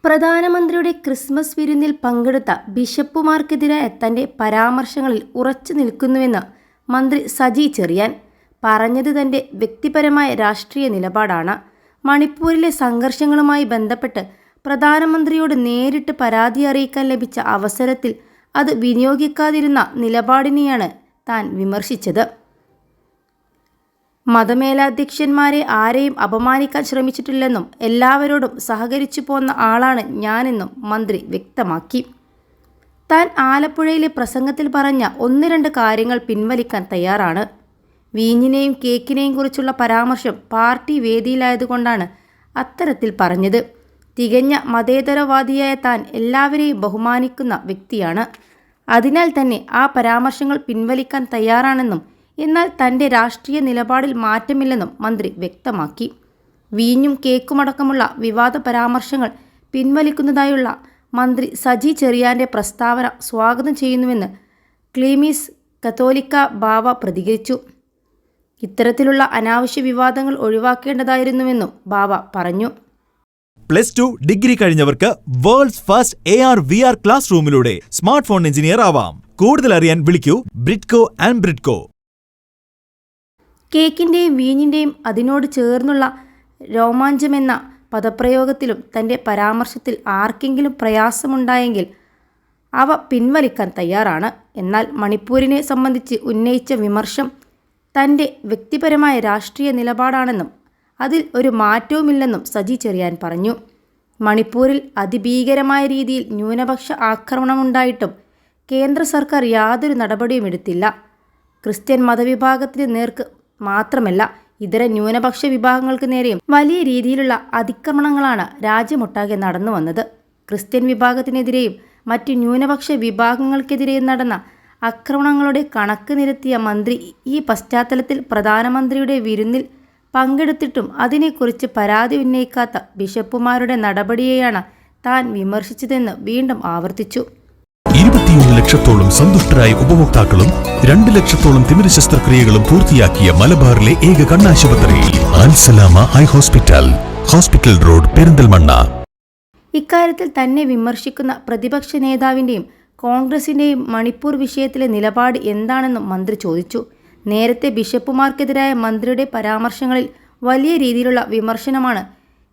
പ്രധാനമന്ത്രിയുടെ ക്രിസ്മസ് വിരുന്നിൽ പങ്കെടുത്ത ബിഷപ്പുമാർക്കെതിരായ തന്റെ പരാമർശങ്ങളിൽ ഉറച്ചു നിൽക്കുന്നുവെന്ന് മന്ത്രി സജി ചെറിയാൻ. പറഞ്ഞത് തന്റെ വ്യക്തിപരമായ രാഷ്ട്രീയ നിലപാടാണ്. മണിപ്പൂരിലെ സംഘർഷങ്ങളുമായി ബന്ധപ്പെട്ട് പ്രധാനമന്ത്രിയോട് നേരിട്ട് പരാതി അറിയിക്കാൻ ലഭിച്ച അവസരത്തിൽ അത് വിനിയോഗിക്കാതിരുന്ന നിലപാടിനെയാണ് താൻ വിമർശിച്ചത്. മതമേലധ്യക്ഷന്മാരെ ആരെയും അപമാനിക്കാൻ ശ്രമിച്ചിട്ടില്ലെന്നും എല്ലാവരോടും സഹകരിച്ചു പോന്ന ആളാണ് ഞാനെന്നും മന്ത്രി വ്യക്തമാക്കി. താൻ ആലപ്പുഴയിലെ പ്രസംഗത്തിൽ പറഞ്ഞ 1-2 കാര്യങ്ങൾ പിൻവലിക്കാൻ തയ്യാറാണ്. വീഞ്ഞിനെയും കേക്കിനെയും കുറിച്ചുള്ള പരാമർശം പാർട്ടി വേദിയിലായതുകൊണ്ടാണ് അത്തരത്തിൽ പറഞ്ഞത്. തികഞ്ഞ മതേതരവാദിയായ താൻ എല്ലാവരെയും ബഹുമാനിക്കുന്ന വ്യക്തിയാണ്. അതിനാൽ തന്നെ ആ പരാമർശങ്ങൾ പിൻവലിക്കാൻ തയ്യാറാണെന്നും എന്നാൽ തൻ്റെ രാഷ്ട്രീയ നിലപാടിൽ മാറ്റമില്ലെന്നും മന്ത്രി വ്യക്തമാക്കി. വീഞ്ഞും കേക്കുമടക്കമുള്ള വിവാദ പരാമർശങ്ങൾ പിൻവലിക്കുന്നതായുള്ള മന്ത്രി സജി ചെറിയാൻ്റെ പ്രസ്താവന സ്വാഗതം ചെയ്യുന്നുവെന്ന് ക്ലീമീസ് കത്തോലിക്ക ബാവ പ്രതികരിച്ചു. ഇത്തരത്തിലുള്ള അനാവശ്യ വിവാദങ്ങൾ ഒഴിവാക്കേണ്ടതായിരുന്നുവെന്നും ബാവ പറഞ്ഞു. +2 ഡിഗ്രി കഴിഞ്ഞവർക്ക് വേൾഡ്സ് ഫസ്റ്റ് AR/VR ക്ലാസ് റൂമിലൂടെ സ്മാർട്ട് ഫോൺ എഞ്ചിനീയർ ആവാം. കൂടുതൽ അറിയാൻ വിളിക്കൂ ബ്രിഡ്കോ ആൻഡ് ബ്രിഡ്കോ. കേക്കിൻ്റെയും വീഞ്ഞിൻ്റെയും അതിനോട് ചേർന്നുള്ള രോമാഞ്ചമെന്ന പദപ്രയോഗത്തിലും തൻ്റെ പരാമർശത്തിൽ ആർക്കെങ്കിലും പ്രയാസമുണ്ടായെങ്കിൽ അവ പിൻവലിക്കാൻ തയ്യാറാണ്. എന്നാൽ മണിപ്പൂരിനെ സംബന്ധിച്ച് ഉന്നയിച്ച വിമർശം തൻ്റെ വ്യക്തിപരമായ രാഷ്ട്രീയ നിലപാടാണെന്നും അതിൽ ഒരു മാറ്റവുമില്ലെന്നും സജി ചെറിയാൻ പറഞ്ഞു. മണിപ്പൂരിൽ അതിഭീകരമായ രീതിയിൽ ന്യൂനപക്ഷ ആക്രമണമുണ്ടായിട്ടും കേന്ദ്ര സർക്കാർ യാതൊരു നടപടിയും എടുത്തില്ല. ക്രിസ്ത്യൻ മതവിഭാഗത്തിന് നേർക്ക് മാത്രമല്ല ഇതര ന്യൂനപക്ഷ വിഭാഗങ്ങൾക്ക് നേരെയും വലിയ രീതിയിലുള്ള അതിക്രമണങ്ങളാണ് രാജ്യമൊട്ടാകെ നടന്നു വന്നത്. ക്രിസ്ത്യൻ വിഭാഗത്തിനെതിരെയും മറ്റ് ന്യൂനപക്ഷ വിഭാഗങ്ങൾക്കെതിരെയും നടന്ന ആക്രമണങ്ങളുടെ കണക്ക് നിരത്തിയ മന്ത്രി ഈ പശ്ചാത്തലത്തിൽ പ്രധാനമന്ത്രിയുടെ വിരുന്നിൽ പങ്കെടുത്തിട്ടും അതിനെക്കുറിച്ച് പരാതി ഉന്നയിക്കാത്ത ബിഷപ്പുമാരുടെ നടപടിയെയാണ് താൻ വിമർശിച്ചതെന്ന് വീണ്ടും ആവർത്തിച്ചു. 21 ലക്ഷത്തോളം സന്തുഷ്ടരായ ഉപഭോക്താക്കളും 2 ലക്ഷത്തോളം തിമിര ശസ്ത്രക്രിയകളും പൂർത്തിയാക്കിയ മലബാറിലെ ഏക കണ്ണാശുപത്രി Al Salama high hospital, hospital road, Perinthalmanna. ഇക്കാര്യത്തിൽ തന്നെ വിമർശിക്കുന്ന പ്രതിപക്ഷ നേതാവിൻ്റെയും കോൺഗ്രസിൻ്റെയും മണിപ്പൂർ വിഷയത്തിലെ നിലപാട് എന്താണെന്നും മന്ത്രി ചോദിച്ചു. നേരത്തെ ബിഷപ്പുമാർക്കെതിരായ മന്ത്രിയുടെ പരാമർശങ്ങളിൽ വലിയ രീതിയിലുള്ള വിമർശനമാണ്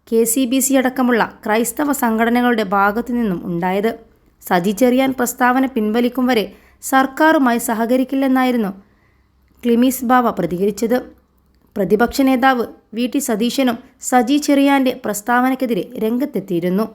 KCBC അടക്കമുള്ള ക്രൈസ്തവ സംഘടനകളുടെ ഭാഗത്തു നിന്നും ഉണ്ടായത്. സജി ചെറിയാൻ പ്രസ്താവന പിൻവലിക്കും വരെ സർക്കാരുമായി സഹകരിക്കില്ലെന്നായിരുന്നു ക്ലീമീസ് ബാവ പ്രതികരിച്ചത്. പ്രതിപക്ഷ നേതാവ് VT സതീശനും സജി ചെറിയാൻ്റെ പ്രസ്താവനയ്ക്കെതിരെ രംഗത്തെത്തിയിരുന്നു.